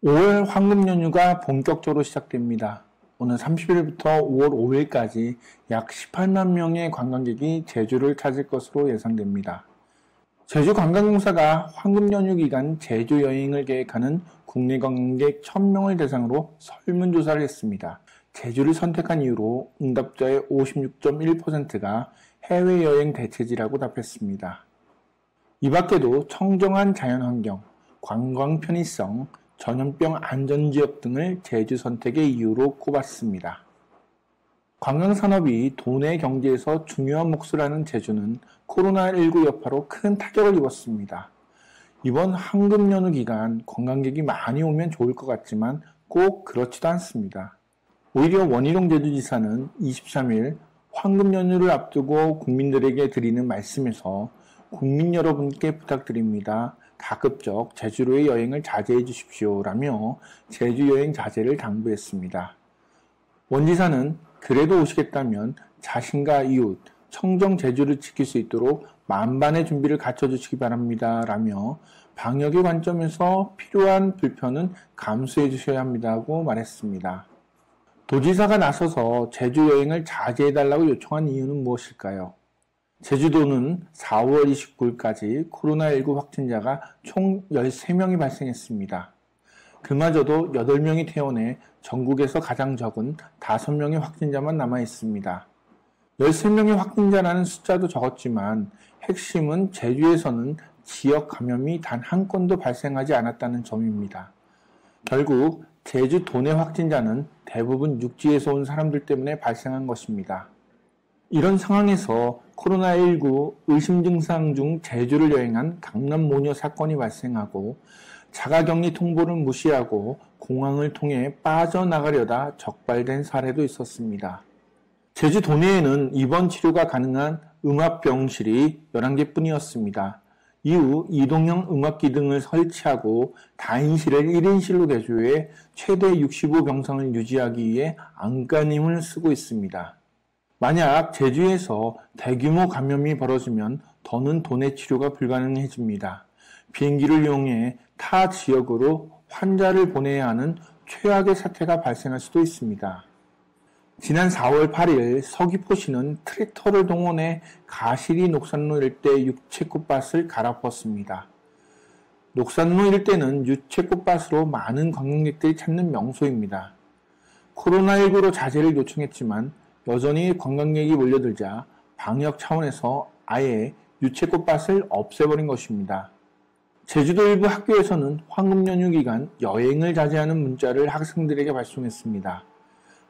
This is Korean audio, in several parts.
5월 황금 연휴가 본격적으로 시작됩니다. 오늘 30일부터 5월 5일까지 약 18만 명의 관광객이 제주를 찾을 것으로 예상됩니다. 제주관광공사가 황금 연휴 기간 제주 여행을 계획하는 국내 관광객 1000명을 대상으로 설문조사를 했습니다. 제주를 선택한 이유로 응답자의 56.1%가 해외여행 대체지라고 답했습니다. 이 밖에도 청정한 자연환경, 관광 편의성, 전염병 안전지역 등을 제주 선택의 이유로 꼽았습니다. 관광산업이 도내 경제에서 중요한 몫을 하는 제주는 코로나19 여파로 큰 타격을 입었습니다. 이번 황금 연휴 기간 관광객이 많이 오면 좋을 것 같지만 꼭 그렇지도 않습니다. 오히려 원희룡 제주지사는 23일 황금 연휴를 앞두고 국민들에게 드리는 말씀에서 국민 여러분께 부탁드립니다. 가급적 제주로의 여행을 자제해 주십시오 라며 제주 여행 자제를 당부했습니다. 원 지사는 그래도 오시겠다면 자신과 이웃, 청정 제주를 지킬 수 있도록 만반의 준비를 갖춰주시기 바랍니다 라며 방역의 관점에서 필요한 불편은 감수해 주셔야 합니다고 말했습니다. 도지사가 나서서 제주 여행을 자제해달라고 요청한 이유는 무엇일까요? 제주도는 4월 29일까지 코로나19 확진자가 총 13명이 발생했습니다. 그마저도 8명이 퇴원해 전국에서 가장 적은 5명의 확진자만 남아 있습니다. 13명의 확진자라는 숫자도 적었지만 핵심은 제주에서는 지역 감염이 단 한 건도 발생하지 않았다는 점입니다. 결국 제주 도내 확진자는 대부분 육지에서 온 사람들 때문에 발생한 것입니다. 이런 상황에서 코로나19 의심 증상 중 제주를 여행한 강남 모녀 사건이 발생하고 자가격리 통보를 무시하고 공항을 통해 빠져나가려다 적발된 사례도 있었습니다. 제주 도내에는 입원 치료가 가능한 음압병실이 11개뿐이었습니다. 이후 이동형 음압기 등을 설치하고 다인실을 1인실로 개조해 최대 65병상을 유지하기 위해 안간힘을 쓰고 있습니다. 만약 제주에서 대규모 감염이 벌어지면 더는 도내 치료가 불가능해집니다. 비행기를 이용해 타 지역으로 환자를 보내야 하는 최악의 사태가 발생할 수도 있습니다. 지난 4월 8일 서귀포시는 트랙터를 동원해 가시리 녹산로 일대 유채꽃밭을 갈아엎었습니다. 녹산로 일대는 유채꽃밭으로 많은 관광객들이 찾는 명소입니다. 코로나19로 자제를 요청했지만 여전히 관광객이 몰려들자 방역 차원에서 아예 유채꽃밭을 없애버린 것입니다. 제주도 일부 학교에서는 황금 연휴 기간 여행을 자제하는 문자를 학생들에게 발송했습니다.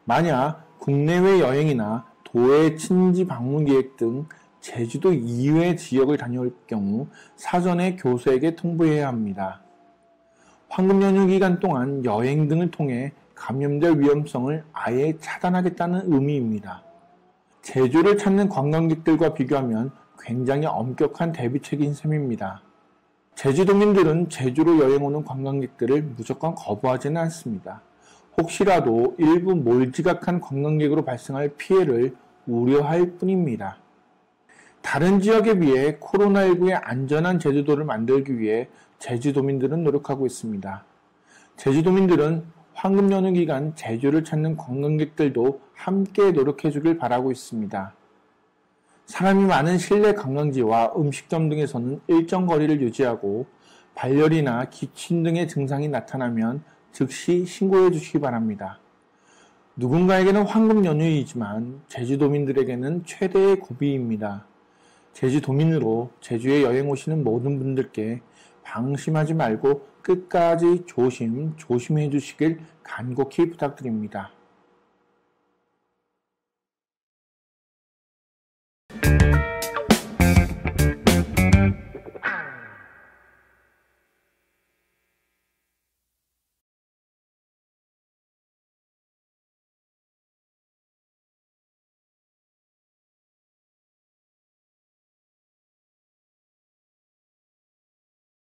만약 국내외 여행이나 도외 친지 방문 계획 등 제주도 이외의 지역을 다녀올 경우 사전에 교수에게 통보해야 합니다. 황금 연휴 기간 동안 여행 등을 통해 감염될 위험성을 아예 차단하겠다는 의미입니다. 제주를 찾는 관광객들과 비교하면 굉장히 엄격한 대비책인 셈입니다. 제주도민들은 제주로 여행 오는 관광객들을 무조건 거부하지는 않습니다. 혹시라도 일부 몰지각한 관광객으로 발생할 피해를 우려할 뿐입니다. 다른 지역에 비해 코로나19의 안전한 제주도를 만들기 위해 제주도민들은 노력하고 있습니다. 제주도민들은 황금 연휴 기간 제주를 찾는 관광객들도 함께 노력해주길 바라고 있습니다. 사람이 많은 실내 관광지와 음식점 등에서는 일정 거리를 유지하고 발열이나 기침 등의 증상이 나타나면 즉시 신고해 주시기 바랍니다. 누군가에게는 황금 연휴이지만 제주도민들에게는 최대의 고비입니다. 제주도민으로 제주에 여행 오시는 모든 분들께 방심하지 말고 끝까지 조심해 주시길 간곡히 부탁드립니다.